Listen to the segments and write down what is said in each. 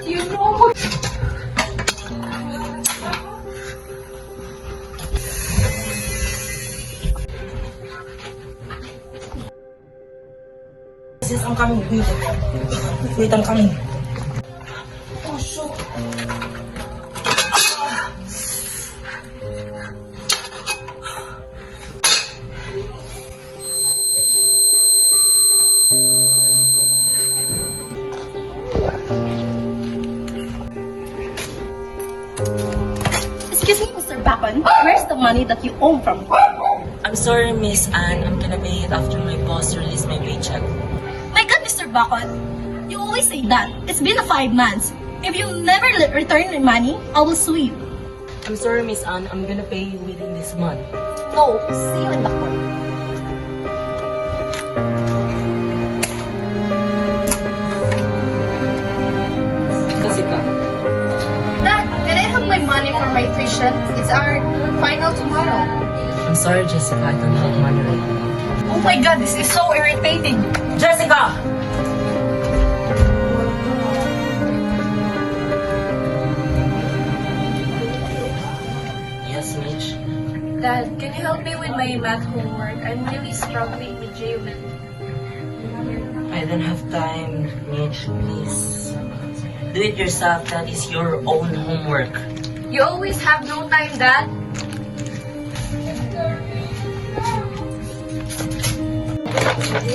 You know. Yes, I'm coming. Wait. Wait, I'm coming. Oh, shoot. Excuse me, Mr. Bacon. Where's the money that you owe from? I'm sorry, Miss Anne. I'm gonna pay it after my boss release my paycheck. My God, Mr. Bacon. You always say that. It's been 5 months. If you never return my money, I will sue you. I'm sorry, Miss Anne. I'm gonna pay you within this month. No, see you in the court. Jessica. Dad, can I have my money for my tuition? It's our final tomorrow. I'm sorry, Jessica. I don't have money right now. Oh my God, this is so irritating. Jessica! Yes, Mitch. Dad, can you help me with my math homework? I'm really struggling with geometry. I don't have time, Mitch. Please. Do it yourself. That is your own homework. You always have no time, Dad.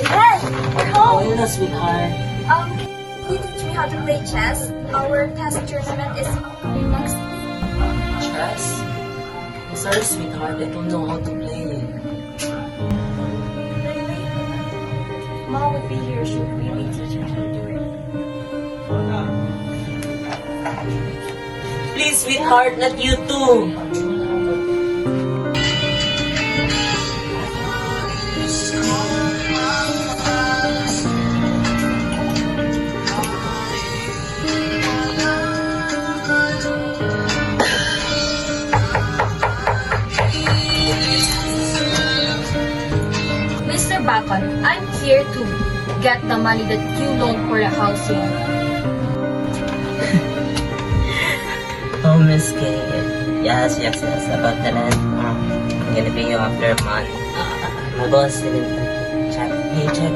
Dad, we're home. Hello, sweetheart. Can you teach me how to play chess? Our test tournament is upcoming next week. Chess? I'm sorry, sweetheart. I don't know how to play. Really? Mom would be here. She would really teach me how to do it. Please, sweetheart, not you too. Mr. Bacon, I'm here to get the money that you loaned for the housing. Oh, Miss Kay. Yes. About the land. I'm gonna pay you after a month. My boss didn't check. Paycheck.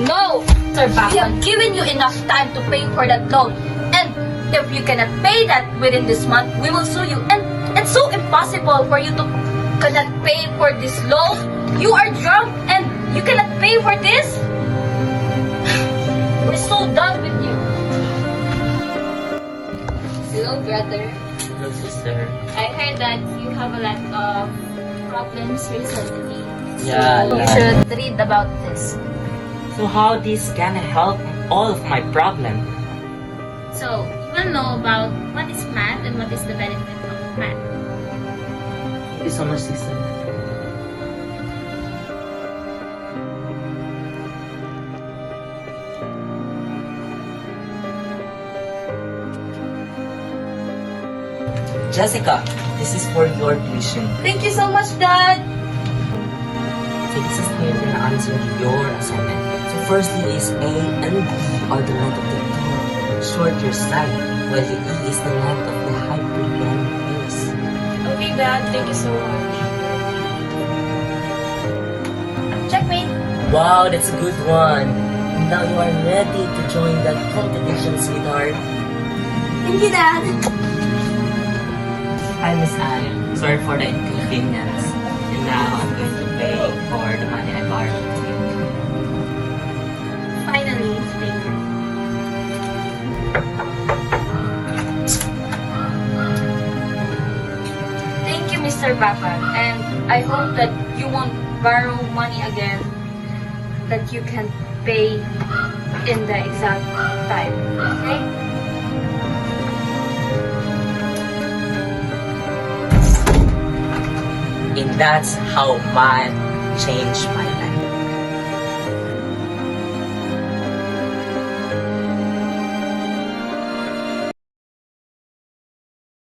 No, Mr. Bacon. We have given you enough time to pay for that loan. And if you cannot pay that within this month, we will sue you. And it's so impossible for you to cannot pay for this loan. You are drunk and you cannot pay for this. We're so done with you. Hello, brother. Hello, sister. I heard that you have a lot of problems recently. Yeah. You should read about this. So how this gonna help all of my problem? So, you will know about what is math and what is the benefit of math. Thank you so much, sister. Jessica, this is for your tuition. Thank you so much, Dad. So this is here the answer to your assignment. So firstly is A and B are the length of the two shorter side, while the E is the length of the hyperplane base. Okay, Dad. Thank you so much. Checkmate. Wow, that's a good one. Now you are ready to join that competition, sweetheart. Thank you, Dad. Hi, Miss Anne. Sorry for the inconvenience. And now I'm going to pay for the money I borrowed from you. Finally, thank you. Thank you, Mr. Bacon. And I hope that you won't borrow money again, that you can pay in the exact time. Okay? And that's how math changed my life.